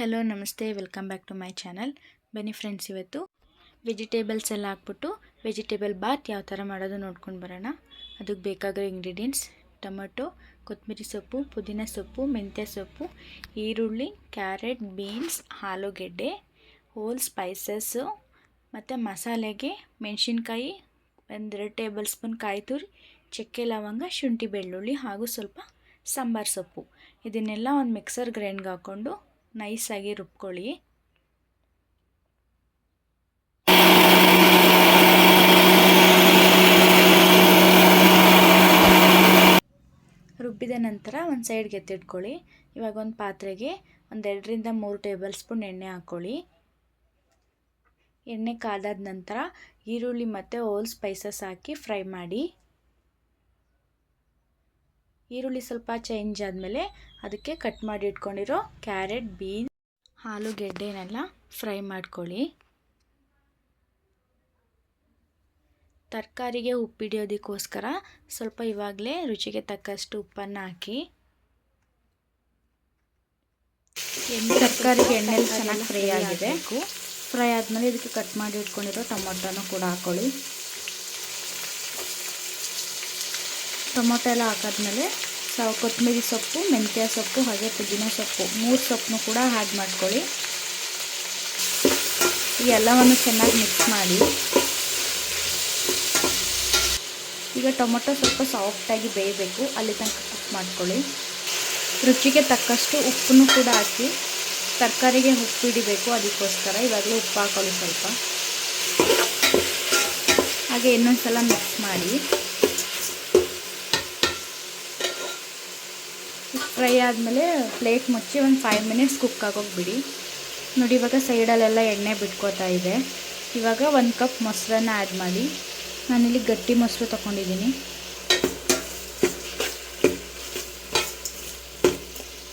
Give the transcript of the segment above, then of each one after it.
Hello ನಮಸ್ತೆ, welcome back to my channel. ಬನ್ನಿ friends, ಇವತ್ತು ವೆಜಿಟೇಬಲ್ಸ್ ಎಲ್ಲ ಹಾಕ್ಬಿಟ್ಟು ವೆಜಿಟೇಬಲ್ ಬಾತ್ ಯಾವ ಥರ ಮಾಡೋದು ನೋಡ್ಕೊಂಡು ಬರೋಣ. ಅದಕ್ಕೆ ಬೇಕಾಗಿರೋ ಇಂಗ್ರೀಡಿಯೆಂಟ್ಸ್: ಟೊಮೆಟೊ, ಕೊತ್ತಂಬರಿ ಸೊಪ್ಪು, ಪುದೀನ ಸೊಪ್ಪು, ಮೆಂತ್ಯ ಸೊಪ್ಪು, ಈರುಳ್ಳಿ, ಕ್ಯಾರೆಟ್, ಬೀನ್ಸ್, ಆಲೂಗೆಡ್ಡೆ, ಹೋಲ್ ಸ್ಪೈಸಸ್ಸು ಮತ್ತು ಮಸಾಲೆಗೆ ಮೆಣಸಿನ್ಕಾಯಿ, 1-2 ಟೇಬಲ್ ಸ್ಪೂನ್ ಕಾಯಿ ತುರಿ, ಚಕ್ಕೆ ಲವಂಗ, ಶುಂಠಿ ಬೆಳ್ಳುಳ್ಳಿ ಹಾಗೂ ಸ್ವಲ್ಪ ಸಾಂಬಾರು ಸೊಪ್ಪು. ಇದನ್ನೆಲ್ಲ ಒಂದು ಮಿಕ್ಸರ್ ಗ್ರೈಂಡ್ಗೆ ಹಾಕ್ಕೊಂಡು ನೈಸಾಗಿ ರುಬ್ಕೊಳ್ಳಿ. ರುಬ್ಬಿದ ನಂತರ ಒಂದು ಸೈಡ್ಗೆ ಎತ್ತಿಟ್ಕೊಳ್ಳಿ. ಇವಾಗ ಒಂದು ಪಾತ್ರೆಗೆ 2-3 ಟೇಬಲ್ ಸ್ಪೂನ್ ಎಣ್ಣೆ ಹಾಕ್ಕೊಳ್ಳಿ. ಎಣ್ಣೆ ಕಾದಾದ ನಂತರ ಈರುಳ್ಳಿ ಮತ್ತು ಹೋಲ್ ಸ್ಪೈಸಸ್ ಹಾಕಿ ಫ್ರೈ ಮಾಡಿ. ಈರುಳ್ಳಿ ಸ್ವಲ್ಪ ಚೇಂಜ್ ಆದಮೇಲೆ ಅದಕ್ಕೆ ಕಟ್ ಮಾಡಿ ಇಟ್ಕೊಂಡಿರೋ ಕ್ಯಾರೆಟ್, ಬೀನ್ಸ್, ಆಲೂಗೆಡ್ಡೆನೆಲ್ಲ ಫ್ರೈ ಮಾಡ್ಕೊಳ್ಳಿ. ತರಕಾರಿಗೆ ಉಪ್ಪಿಡಿಯೋದಕ್ಕೋಸ್ಕರ ಸ್ವಲ್ಪ ಇವಾಗಲೇ ರುಚಿಗೆ ತಕ್ಕಷ್ಟು ಉಪ್ಪನ್ನು ಹಾಕಿ. ತರಕಾರಿಗೆ ಎಣ್ಣೆಲಿ ಚೆನ್ನಾಗಿ ಫ್ರೈ ಆಗಿದೆ. ಫ್ರೈ ಆದಮೇಲೆ ಇದಕ್ಕೆ ಕಟ್ ಮಾಡಿ ಇಟ್ಕೊಂಡಿರೋ ಟೊಮೊಟೊನೂ ಕೂಡ ಹಾಕ್ಕೊಳ್ಳಿ. ಟೊಮೊಟೊ ಎಲ್ಲ ಹಾಕಾದ್ಮೇಲೆ ಕೊತ್ತಂಬರಿ ಸೊಪ್ಪು, ಮೆಂತ್ಯ ಸೊಪ್ಪು ಹಾಗೆ ಪುದೀನ ಸೊಪ್ಪು 3 ಸೊಪ್ಪನ್ನು ಕೂಡ ಆ್ಯಡ್ ಮಾಡ್ಕೊಳ್ಳಿ. ಈ ಎಲ್ಲವನ್ನು ಚೆನ್ನಾಗಿ ಮಿಕ್ಸ್ ಮಾಡಿ. ಈಗ ಟೊಮೊಟೊ ಸ್ವಲ್ಪ ಸಾಫ್ಟಾಗಿ ಬೇಯಬೇಕು, ಅಲ್ಲಿ ತನಕ ಕುಕ್ ಮಾಡ್ಕೊಳ್ಳಿ. ರುಚಿಗೆ ತಕ್ಕಷ್ಟು ಉಪ್ಪನ್ನು ಕೂಡ ಹಾಕಿ. ತರಕಾರಿಗೆ ಉಪ್ಪು ಹಿಡಿಬೇಕು, ಅದಕ್ಕೋಸ್ಕರ ಇವಾಗಲೇ ಉಪ್ಪು ಹಾಕೊಳ್ಳಿ ಸ್ವಲ್ಪ. ಹಾಗೆ ಇನ್ನೊಂದು ಸಲ ಮಿಕ್ಸ್ ಮಾಡಿ. ಫ್ರೈ ಆದಮೇಲೆ ಪ್ಲೇಟ್ ಮುಚ್ಚಿ ಒಂದು 5 ಮಿನಿಟ್ಸ್ ಕುಕ್ ಆಗೋಗಿ ಬಿಡಿ. ನೋಡಿ, ಇವಾಗ ಸೈಡಲ್ಲೆಲ್ಲ ಎಣ್ಣೆ ಬಿಟ್ಕೋತಾ ಇದೆ. ಇವಾಗ 1 ಕಪ್ ಮೊಸರನ್ನ ಆ್ಯಡ್ ಮಾಡಿ. ನಾನಿಲ್ಲಿ ಗಟ್ಟಿ ಮೊಸರು ತೊಗೊಂಡಿದ್ದೀನಿ.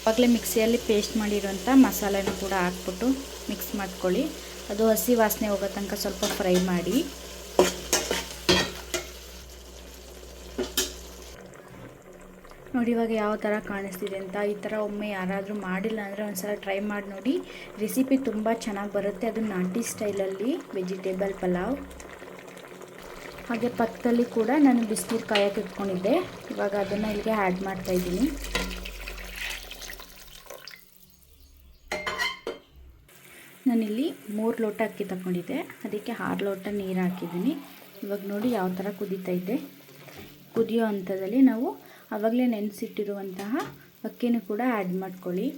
ಇವಾಗಲೇ ಮಿಕ್ಸಿಯಲ್ಲಿ ಪೇಸ್ಟ್ ಮಾಡಿರೋಂಥ ಮಸಾಲೆನೂ ಕೂಡ ಹಾಕ್ಬಿಟ್ಟು ಮಿಕ್ಸ್ ಮಾಡ್ಕೊಳ್ಳಿ. ಅದು ಹಸಿ ವಾಸನೆ ಹೋಗೋ ತನಕ ಸ್ವಲ್ಪ ಫ್ರೈ ಮಾಡಿ. ನೋಡಿ ಇವಾಗ ಯಾವ ಥರ ಕಾಣಿಸ್ತಿದೆ ಅಂತ. ಈ ಥರ ಒಮ್ಮೆ ಯಾರಾದರೂ ಮಾಡಿಲ್ಲ ಅಂದರೆ ಒಂದ್ಸಲ ಟ್ರೈ ಮಾಡಿ ನೋಡಿ. ರೆಸಿಪಿ ತುಂಬ ಚೆನ್ನಾಗಿ ಬರುತ್ತೆ. ಅದು ನಾಟಿ ಸ್ಟೈಲಲ್ಲಿ ವೆಜಿಟೇಬಲ್ ಪಲಾವ್. ಹಾಗೆ ಪಕ್ಕದಲ್ಲಿ ಕೂಡ ನಾನು ಬಿಸಿನೀರು ಕಾಯಕ್ಕೆ ಇಟ್ಕೊಂಡಿದ್ದೆ. ಇವಾಗ ಅದನ್ನು ಇಲ್ಲಿಗೆ ಆ್ಯಡ್ ಮಾಡ್ತಾಯಿದ್ದೀನಿ. ನಾನಿಲ್ಲಿ 3 ಲೋಟ ಅಕ್ಕಿ ತಗೊಂಡಿದ್ದೆ, ಅದಕ್ಕೆ 6 ಲೋಟ ನೀರು ಹಾಕಿದ್ದೀನಿ. ಇವಾಗ ನೋಡಿ ಯಾವ ಥರ ಕುದೀತೈತೆ. ಕುದಿಯೋ ಹಂತದಲ್ಲಿ ನಾವು ಆವಾಗಲೇ ನೆನೆಸಿಟ್ಟಿರುವಂತಹ ಅಕ್ಕಿನೂ ಕೂಡ ಆ್ಯಡ್ ಮಾಡ್ಕೊಳ್ಳಿ.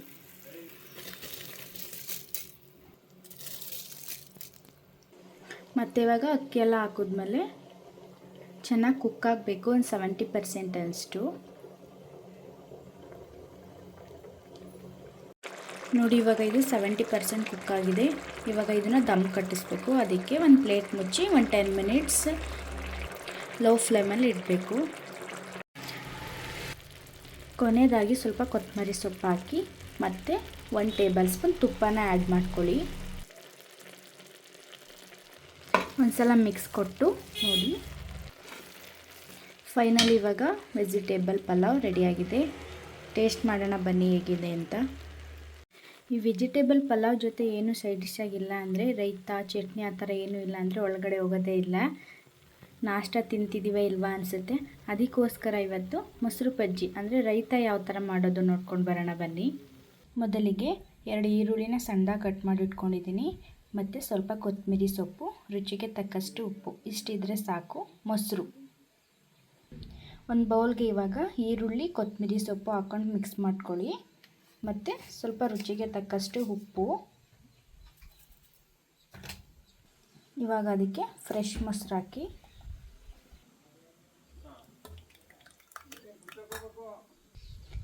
ಮತ್ತು ಇವಾಗ ಅಕ್ಕಿ ಎಲ್ಲ ಹಾಕಿದ್ಮೇಲೆ ಚೆನ್ನಾಗಿ ಕುಕ್ ಆಗಬೇಕು, ಒಂದು 70% ಅಷ್ಟು. ನೋಡಿ ಇವಾಗ ಇದು 70% ಕುಕ್ ಆಗಿದೆ. ಇವಾಗ ಇದನ್ನು ದಮ್ ಕಟ್ಟಿಸ್ಬೇಕು. ಅದಕ್ಕೆ ಒಂದು ಪ್ಲೇಟ್ ಮುಚ್ಚಿ ಒಂದು 10 ಮಿನಿಟ್ಸ್ ಲೋ ಫ್ಲೇಮಲ್ಲಿ ಇಡಬೇಕು. ಕೊನೆಯದಾಗಿ ಸ್ವಲ್ಪ ಕೊತ್ತಂಬರಿ ಸೊಪ್ಪು ಹಾಕಿ ಮತ್ತು 1 ಟೇಬಲ್ ಸ್ಪೂನ್ ತುಪ್ಪನ ಆ್ಯಡ್ ಮಾಡ್ಕೊಳ್ಳಿ. ಒಂದ್ಸಲ ಮಿಕ್ಸ್ ಕೊಟ್ಟು ನೋಡಿ. ಫೈನಲಿ ಇವಾಗ ವೆಜಿಟೇಬಲ್ ಪಲಾವ್ ರೆಡಿಯಾಗಿದೆ. ಟೇಸ್ಟ್ ಮಾಡೋಣ ಬನ್ನಿ ಹೇಗಿದೆ ಅಂತ. ಈ ವೆಜಿಟೇಬಲ್ ಪಲಾವ್ ಜೊತೆ ಏನು ಸೈಡ್ ಡಿಶ್ ಆಗಿಲ್ಲ ಅಂದರೆ ರೈತಾ, ಚಟ್ನಿ ಆ ಥರ ಏನೂ ಇಲ್ಲ ಅಂದರೆ ಒಳಗಡೆ ಹೋಗೋದೇ ಇಲ್ಲ. ನಾಷ್ಟ ತಿಂತಿದ್ದೀವ ಇಲ್ವಾ ಅನಿಸುತ್ತೆ. ಅದಕ್ಕೋಸ್ಕರ ಇವತ್ತು ಮೊಸರು ಬಜ್ಜಿ ಅಂದರೆ ರೈತ ಯಾವ ಥರ ಮಾಡೋದು ನೋಡ್ಕೊಂಡು ಬರೋಣ ಬನ್ನಿ. ಮೊದಲಿಗೆ 2 ಈರುಳ್ಳಿನ ಸಣ್ಣದಾಗಿ ಕಟ್ ಮಾಡಿ ಇಟ್ಕೊಂಡಿದ್ದೀನಿ. ಮತ್ತು ಸ್ವಲ್ಪ ಕೊತ್ತಂಬರಿ ಸೊಪ್ಪು, ರುಚಿಗೆ ತಕ್ಕಷ್ಟು ಉಪ್ಪು, ಇಷ್ಟಿದ್ರೆ ಸಾಕು. ಮೊಸರು ಒಂದು ಬೌಲ್ಗೆ ಇವಾಗ ಈರುಳ್ಳಿ, ಕೊತ್ತಂಬರಿ ಸೊಪ್ಪು ಹಾಕ್ಕೊಂಡು ಮಿಕ್ಸ್ ಮಾಡ್ಕೊಳ್ಳಿ. ಮತ್ತು ಸ್ವಲ್ಪ ರುಚಿಗೆ ತಕ್ಕಷ್ಟು ಉಪ್ಪು. ಇವಾಗ ಅದಕ್ಕೆ ಫ್ರೆಶ್ ಮೊಸರು ಹಾಕಿ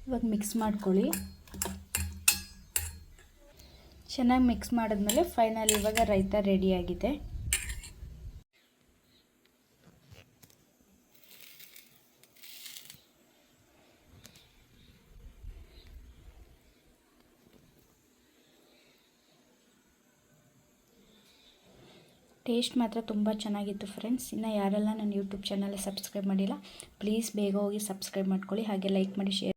ಇವಾಗ ಮಿಕ್ಸ್ ಮಾಡ್ಕೊಳ್ಳಿ. ಚೆನ್ನಾಗಿ ಮಿಕ್ಸ್ ಮಾಡಿದ್ಮೇಲೆ ಫೈನಲ್ ಇವಾಗ ರೈತ ರೆಡಿಯಾಗಿದೆ. ಟೇಸ್ಟ್ ಮಾತ್ರ ತುಂಬ ಚೆನ್ನಾಗಿತ್ತು ಫ್ರೆಂಡ್ಸ್. ಇನ್ನು ಯಾರೆಲ್ಲ ನನ್ನ ಯೂಟ್ಯೂಬ್ ಚಾನಲ್ ಸಬ್ಸ್ಕ್ರೈಬ್ ಮಾಡಿಲ್ಲ, ಪ್ಲೀಸ್ ಬೇಗ ಹೋಗಿ ಸಬ್ಸ್ಕ್ರೈಬ್ ಮಾಡ್ಕೊಳ್ಳಿ. ಹಾಗೆ ಲೈಕ್ ಮಾಡಿ, ಶೇರ್